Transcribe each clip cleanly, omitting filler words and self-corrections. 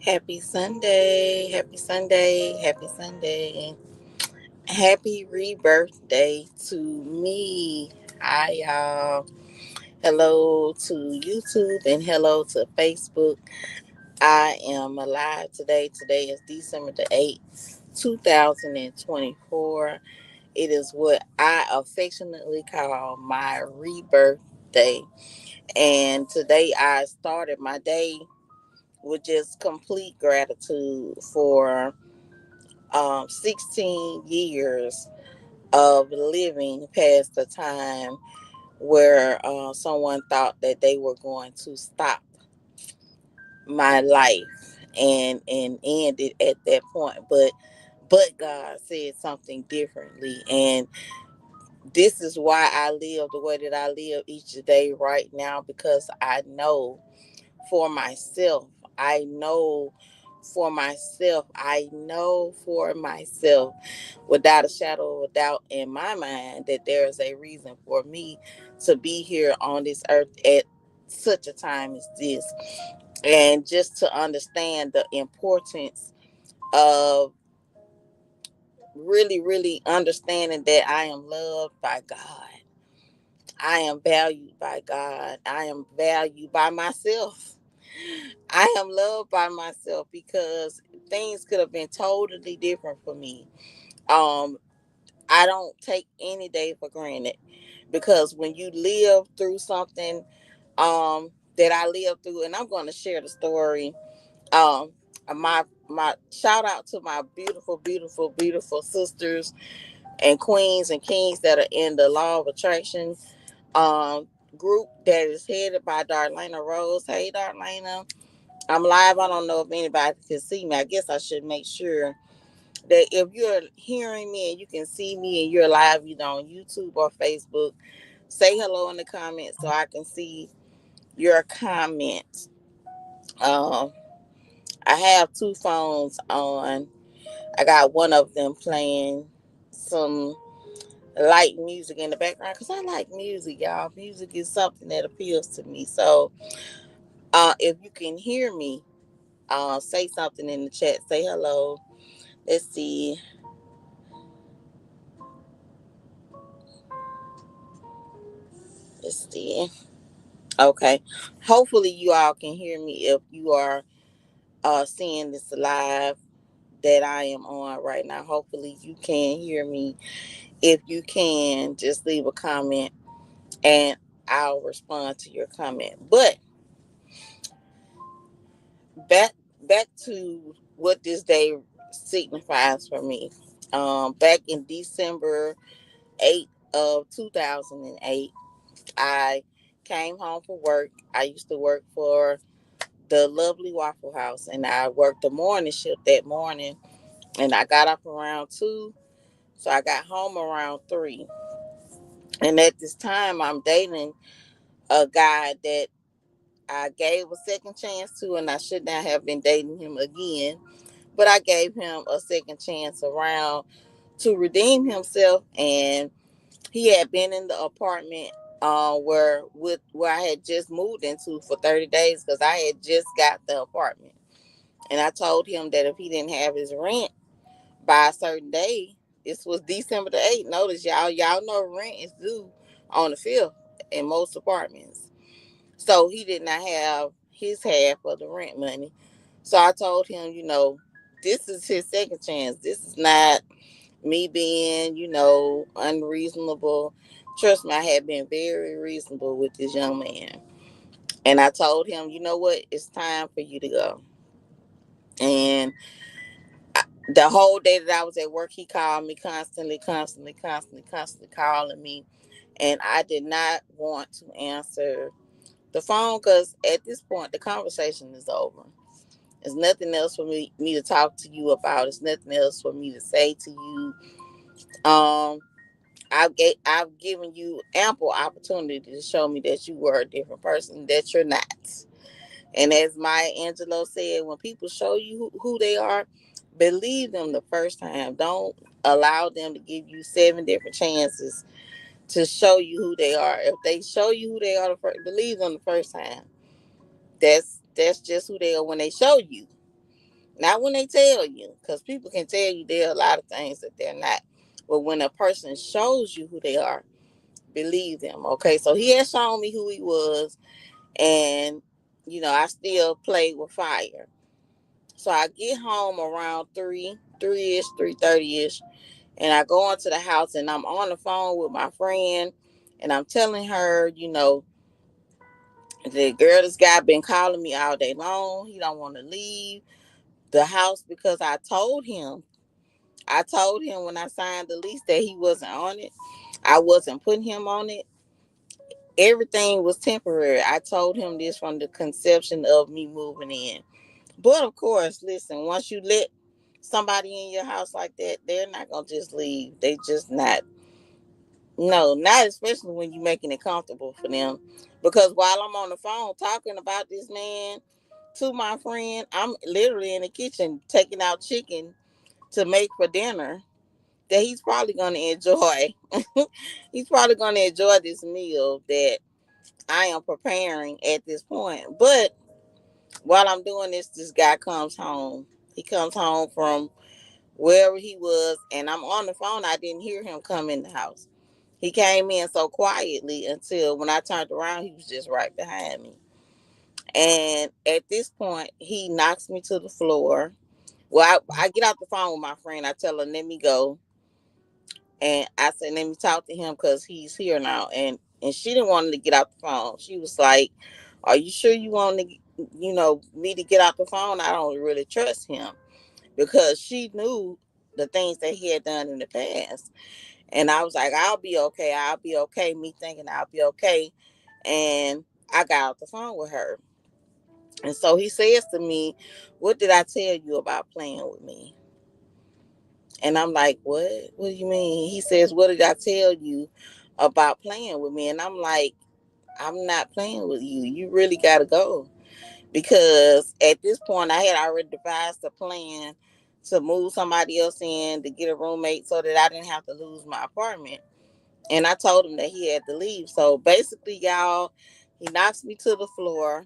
Happy Sunday, happy Sunday, happy Sunday. Happy rebirth day to me. Hi, y'all. Hello to YouTube and hello to Facebook. I am alive today. Today is December the 8th, 2024. It is what I affectionately call my rebirth day. And today I started my day with just complete gratitude for 16 years of living past the time where someone thought that they were going to stop my life and end it at that point. But God said something differently, and this is why I live the way that I live each day right now, because I know for myself. I know for myself. I know for myself, without a shadow of a doubt in my mind, that there is a reason for me to be here on this earth at such a time as this. And just to understand the importance of really, really understanding that I am loved by God. I am valued by God. I am valued by myself. I am loved by myself because things could have been totally different for me. Um, I don't take any day for granted, because when you live through something that I lived through, and I'm going to share the story. Um, my shout out to my beautiful, beautiful, beautiful sisters and queens and kings that are in the Law of Attraction um group that is headed by Darlena Rose. Hey, Darlena. I'm live. I don't know if anybody can see me. I guess I should make sure that if you're hearing me and you can see me and you're live, either on YouTube or Facebook, say hello in the comments so I can see your comments. Um, I have two phones on. I got one of them playing some light music in the background because I like music, y'all. Music is something that appeals to me. So, if you can hear me, say something in the chat. Say hello. Let's see. Let's see. Okay. Hopefully you all can hear me if you are seeing this live that I am on right now. Hopefully you can hear me. If you can, just leave a comment and I'll respond to your comment. But back back to what this day signifies for me. Back in December 8th of 2008, I came home from work. I used to work for the lovely Waffle House, and I worked the morning shift that morning, and I got up around 2, so I got home around 3. And at this time, I'm dating a guy that I gave a second chance to, and I should not have been dating him again, but I gave him a second chance around to redeem himself. And he had been in the apartment where I had just moved into for 30 days, because I had just got the apartment. And I told him that if he didn't have his rent by a certain day, this was December the 8th. Notice, y'all know rent is due on the 5th in most apartments. So he did not have his half of the rent money. So I told him, this is his second chance. This is not me being, unreasonable. Trust me, I had been very reasonable with this young man. And I told him, you know what? It's time for you to go. And the whole day that I was at work, he called me constantly, constantly, constantly, constantly calling me. And I did not want to answer the phone, because at this point, the conversation is over. There's nothing else for me to talk to you about. There's nothing else for me to say to you. Um, I've given you ample opportunity to show me that you were a different person, that you're not. And as Maya Angelou said, when people show you who they are, believe them the first time. Don't allow them to give you 7 different chances to show you who they are. If they show you who they are, believe them the first time. That's just who they are when they show you. Not when they tell you, because people can tell you there are a lot of things that they're not. But when a person shows you who they are, believe them. Okay, so he had shown me who he was, and I still played with fire. So I get home around 3 ish, 3:30 ish, and I go into the house and I'm on the phone with my friend, and I'm telling her, the girl, this guy been calling me all day long. He don't want to leave the house because I told him when I signed the lease that he wasn't on it. I wasn't putting him on it. Everything was temporary. I told him this from the conception of me moving in. But of course, listen, once you let somebody in your house like that, they're not gonna just leave. They just not. No, not especially when you're making it comfortable for them. Because while I'm on the phone talking about this man to my friend, I'm literally in the kitchen taking out chicken to make for dinner that he's probably going to enjoy. He's probably going to enjoy this meal that I am preparing at this point. But while I'm doing this, this guy comes home. He comes home from wherever he was, and I'm on the phone. I didn't hear him come in the house. He came in so quietly until when I turned around, he was just right behind me. And at this point, he knocks me to the floor. Well, I get out the phone with my friend. I tell her, let me go. And I said, let me talk to him because he's here now. And she didn't want to get out the phone. She was like, are you sure you want to, me to get out the phone? I don't really trust him, because she knew the things that he had done in the past. And I was like, I'll be okay. I'll be okay. Me thinking I'll be okay. And I got off the phone with her. And so he says to me, what did I tell you about playing with me? And I'm like, what? What do you mean? He says, what did I tell you about playing with me? And I'm like, I'm not playing with you. You really got to go. Because at this point, I had already devised a plan to move somebody else in to get a roommate so that I didn't have to lose my apartment. And I told him that he had to leave. So basically, y'all, he knocks me to the floor.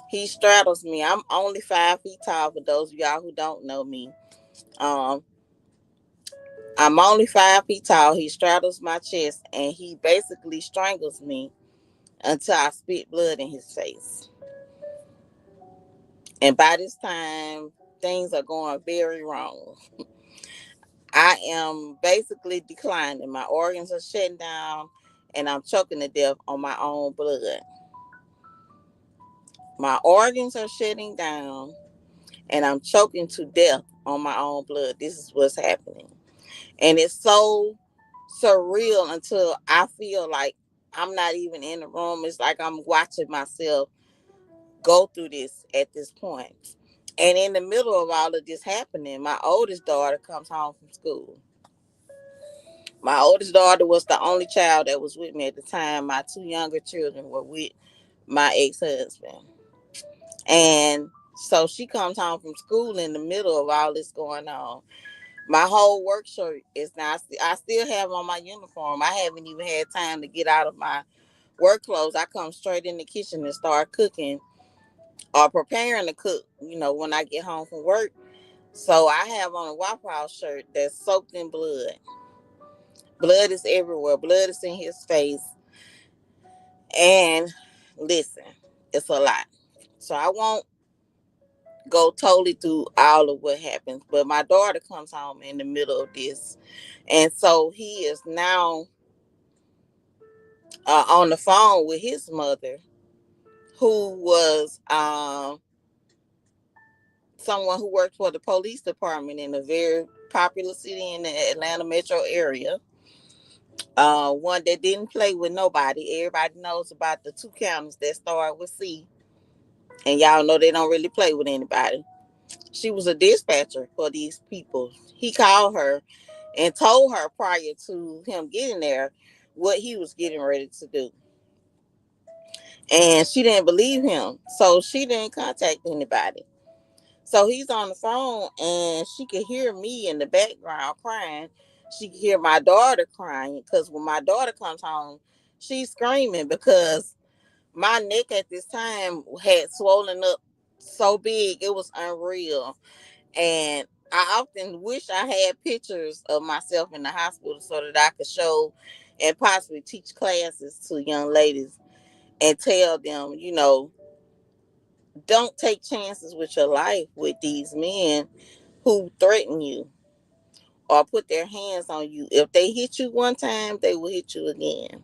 He straddles me. I'm only 5 feet tall for those of y'all who don't know me. Um, I'm only 5 feet tall. He straddles my chest and he basically strangles me until I spit blood in his face. And by this time, things are going very wrong. I am basically declining. My organs are shutting down and I'm choking to death on my own blood. My organs are shutting down and I'm choking to death on my own blood. This is what's happening. And it's so surreal until I feel like I'm not even in the room. It's like I'm watching myself go through this at this point. And in the middle of all of this happening, my oldest daughter comes home from school. My oldest daughter was the only child that was with me at the time. My two younger children were with my ex-husband. And so she comes home from school in the middle of all this going on. My whole work shirt is now, I still have on my uniform. I haven't even had time to get out of my work clothes. I come straight in the kitchen and start cooking or preparing to cook, when I get home from work. So I have on a Waffle House shirt that's soaked in blood. Blood is everywhere. Blood is in his face. And listen, it's a lot. So I won't go totally through all of what happens. But my daughter comes home in the middle of this. And so he is now on the phone with his mother, who was someone who worked for the police department in a very popular city in the Atlanta metro area. One that didn't play with nobody. Everybody knows about the two counties that start with C. And y'all know they don't really play with anybody. She was a dispatcher for these people. He called her and told her prior to him getting there what he was getting ready to do. And she didn't believe him. So she didn't contact anybody. So he's on the phone and she could hear me in the background crying. She could hear my daughter crying because when my daughter comes home, she's screaming because my neck at this time had swollen up so big it was unreal. And I often wish I had pictures of myself in the hospital so that I could show and possibly teach classes to young ladies and tell them, don't take chances with your life with these men who threaten you or put their hands on you. If they hit you one time, they will hit you again.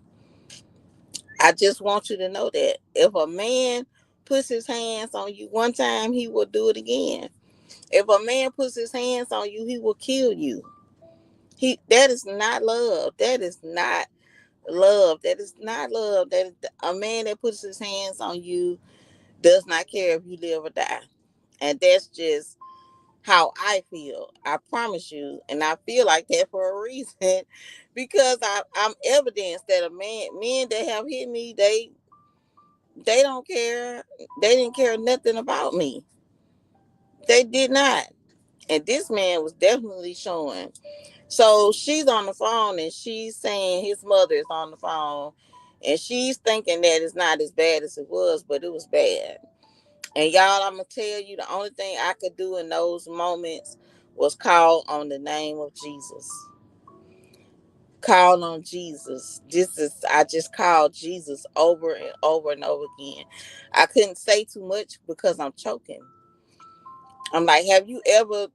I just want you to know that. If a man puts his hands on you one time, he will do it again. If a man puts his hands on you, he will kill you. That is not love. That is not love. That is not love. That is a man that puts his hands on you does not care if you live or die. And that's just how I feel. I promise you. And I feel like that for a reason. Because I'm evidence that men that have hit me, they don't care. They didn't care nothing about me. They did not. And this man was definitely showing. So she's on the phone and she's saying his mother is on the phone. And she's thinking that it's not as bad as it was, but it was bad. And y'all, I'm going to tell you, the only thing I could do in those moments was call on the name of Jesus. Call on Jesus. I just called Jesus over and over and over again. I couldn't say too much because I'm choking. I'm like, have you ever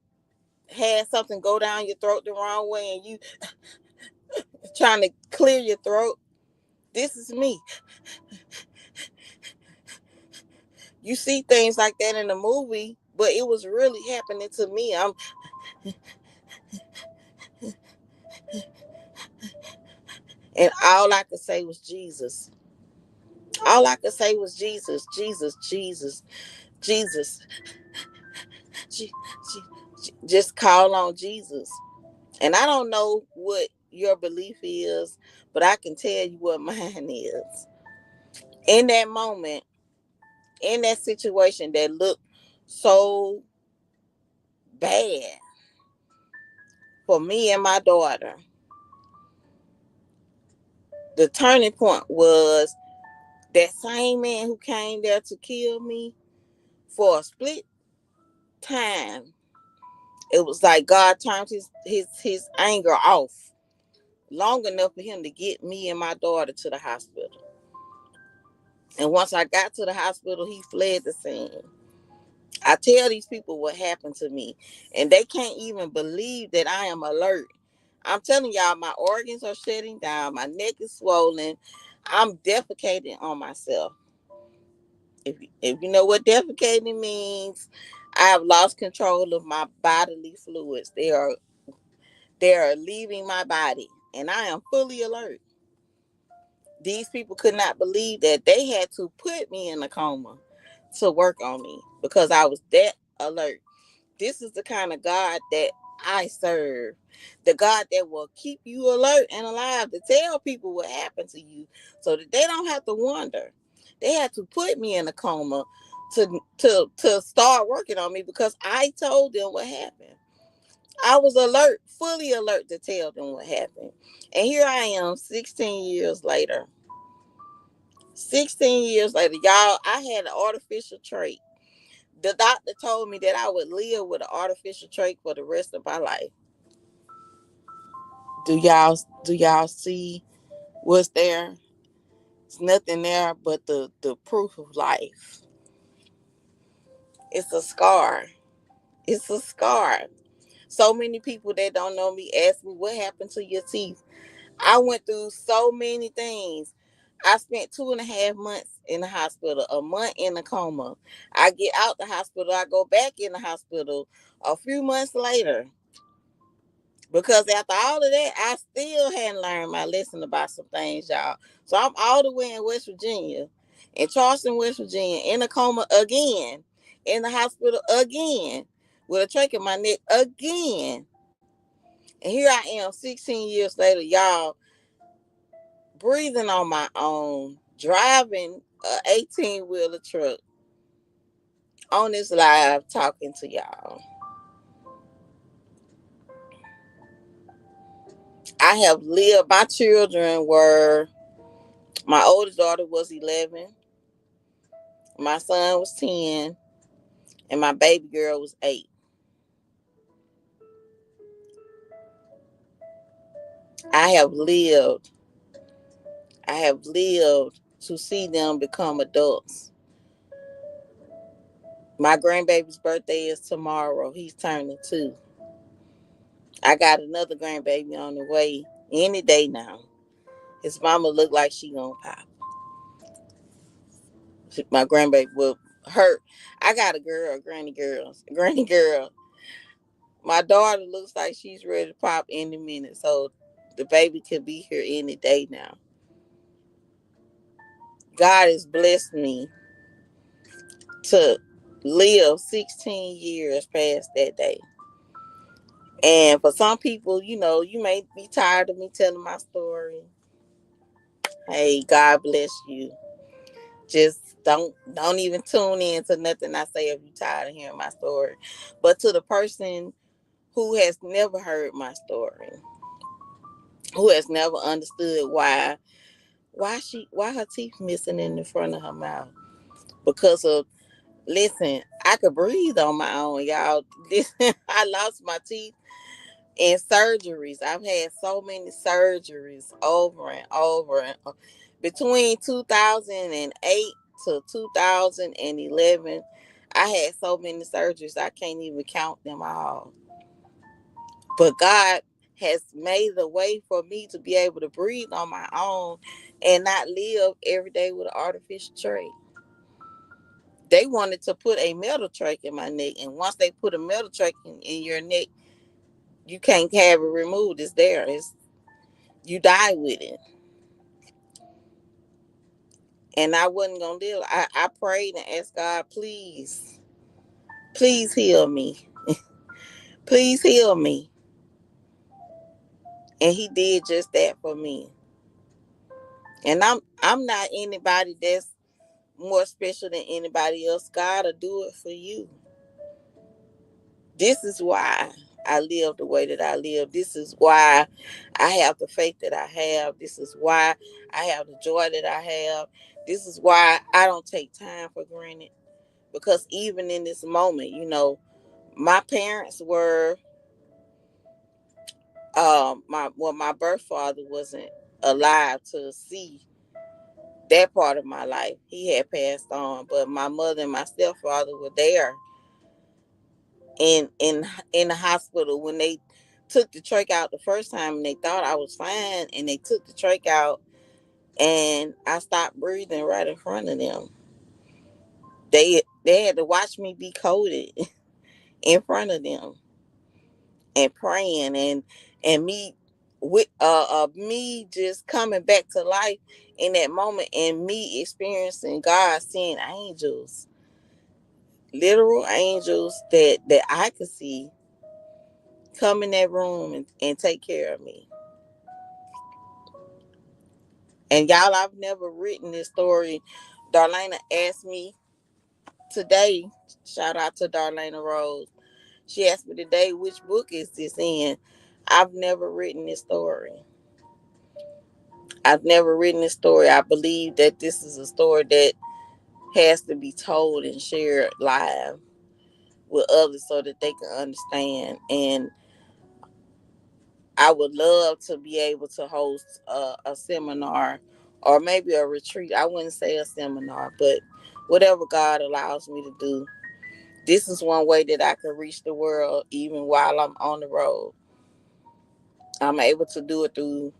had something go down your throat the wrong way and you trying to clear your throat? This is me. You see things like that in the movie, but it was really happening to me. And all I could say was Jesus. All I could say was Jesus, Jesus, Jesus, Jesus. Just call on Jesus. And I don't know what your belief is, but I can tell you what mine is. In that moment, in that situation that looked so bad for me and my daughter, the turning point was that same man who came there to kill me. For a split time, it was like God turned his anger off long enough for him to get me and my daughter to the hospital. And once I got to the hospital, he fled the scene. I tell these people what happened to me, and they can't even believe that I am alert. I'm telling y'all, my organs are shutting down. My neck is swollen. I'm defecating on myself. If you know what defecating means, I have lost control of my bodily fluids. They are leaving my body, and I am fully alert. These people could not believe that they had to put me in a coma to work on me because I was that alert. This is the kind of God that I serve. The God that will keep you alert and alive to tell people what happened to you so that they don't have to wonder. They had to put me in a coma to start working on me because I told them what happened. I was alert, fully alert to tell them what happened. And here I am 16 years later. 16 years later, y'all, I had an artificial trait. The doctor told me that I would live with an artificial trait for the rest of my life. Do y'all see what's there? It's nothing there but the proof of life. It's a scar. It's a scar. So many people that don't know me ask me what happened to your teeth. I went through so many things. I spent 2.5 months in the hospital, a month in a coma. I get out the hospital, I go back in the hospital a few months later. Because after all of that, I still hadn't learned my lesson about some things, y'all. So I'm all the way in West Virginia, in Charleston, West Virginia, in a coma again, in the hospital again, with a trach in my neck again. And here I am 16 years later, y'all, breathing on my own, driving a 18-wheeler truck on this live talking to y'all. I have lived, my children were, my oldest daughter was 11, my son was 10, and my baby girl was 8. I have lived. I have lived to see them become adults. My grandbaby's birthday is tomorrow. He's turning 2. I got another grandbaby on the way any day now. His mama look like she gonna pop. My grandbaby will hurt. I got a girl, granny girl. My daughter looks like she's ready to pop any minute, so the baby could be here any day now. God has blessed me to live 16 years past that day. And for some people, you may be tired of me telling my story. Hey, God bless you. Just don't even tune in to nothing I say if you're tired of hearing my story. But to the person who has never heard my story, who has never understood why her teeth missing in the front of her mouth because of, listen, I could breathe on my own, y'all. Listen, I lost my teeth in surgeries. I've had so many surgeries over and over and between 2008 to 2011. I had so many surgeries I can't even count them all. But God has made a way for me to be able to breathe on my own and not live every day with an artificial trach. They wanted to put a metal trach in my neck, and once they put a metal trach in your neck, you can't have it removed. It's there. You die with it. And I wasn't gonna live. I prayed and asked God, please heal me. Please heal me. And he did just that for me. And I'm not anybody that's more special than anybody else. God will do it for you. This is why I live the way that I live. This is why I have the faith that I have. This is why I have the joy that I have. This is why I don't take time for granted. Because even in this moment, my parents were my birth father wasn't alive to see that part of my life. He had passed on, but my mother and my stepfather were there in the hospital when they took the trach out the first time, and they thought I was fine, and they took the trach out, and I stopped breathing right in front of them. They had to watch me be coded in front of them and praying and me with me just coming back to life in that moment, and me experiencing God seeing angels, literal angels that I could see come in that room and take care of me. And y'all, I've never written this story. Darlena asked me today, shout out to Darlena Rose. She asked me today, which book is this in? I've never written this story. I've never written this story. I believe that this is a story that has to be told and shared live with others so that they can understand. And I would love to be able to host a seminar or maybe a retreat. I wouldn't say a seminar, but whatever God allows me to do. This is one way that I can reach the world even while I'm on the road. I'm able to do it through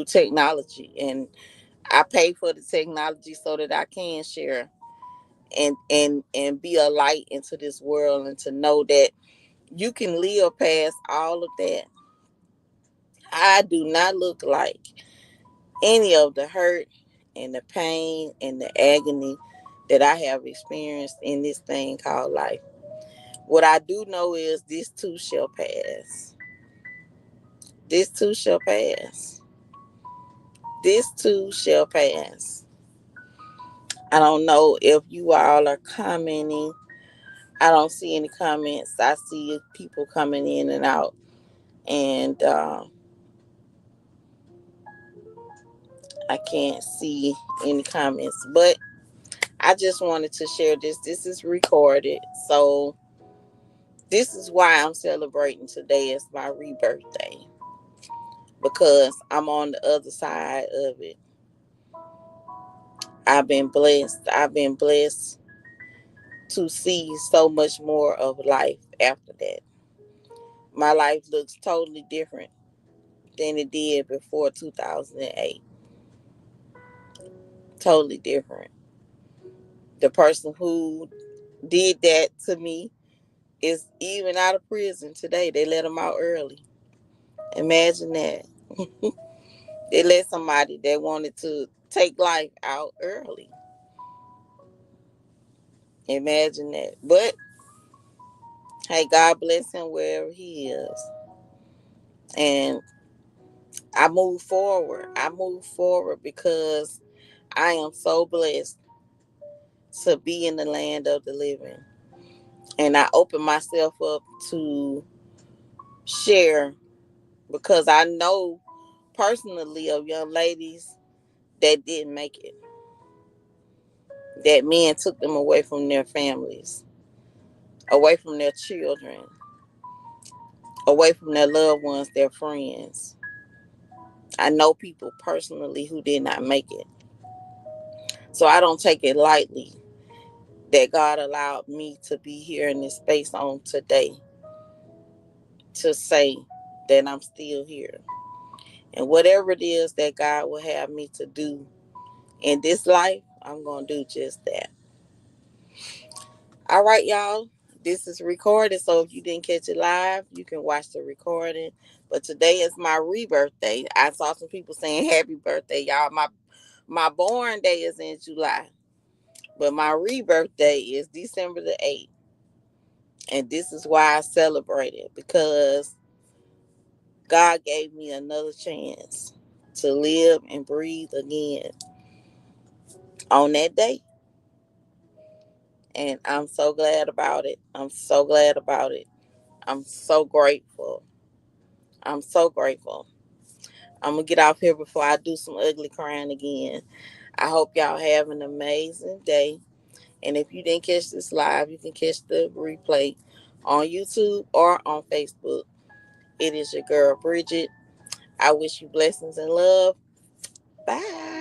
technology, and I pay for the technology so that I can share and be a light into this world, and to know that you can live past all of that. I do not look like any of the hurt and the pain and the agony that I have experienced in this thing called life. What I do know is this too shall pass. This too shall pass. This too shall pass. I don't know if you all are commenting. I don't see any comments. I see people coming in and out. And I can't see any comments. But I just wanted to share this. This is recorded. So this is why I'm celebrating today as my rebirth day. because I'm on the other side of it. I've been blessed. I've been blessed to see so much more of life after that. My life looks totally different than it did before 2008. Totally different. The person who did that to me is even out of prison today. They let him out early. Imagine that. They let somebody that wanted to take life out early. Imagine that. But hey, God bless him wherever he is. And I move forward. I move forward because I am so blessed to be in the land of the living. And I open myself up to share because I know personally of young ladies that didn't make it, that men took them away from their families, away from their children, away from their loved ones, their friends. I know people personally who did not make it. So I don't take it lightly that God allowed me to be here in this space on today to say that I'm still here. And whatever it is that God will have me to do in this life, I'm going to do just that. All right, y'all. This is recorded, so if you didn't catch it live, you can watch the recording. But today is my rebirth day. I saw some people saying happy birthday, y'all. My born day is in July, but my rebirth day is December the 8th. And this is why I celebrate it, because God gave me another chance to live and breathe again on that day. And I'm so glad about it. I'm so glad about it. I'm so grateful. I'm so grateful. I'm going to get off here before I do some ugly crying again. I hope y'all have an amazing day. And if you didn't catch this live, you can catch the replay on YouTube or on Facebook. It is your girl, Bridget. I wish you blessings and love. Bye.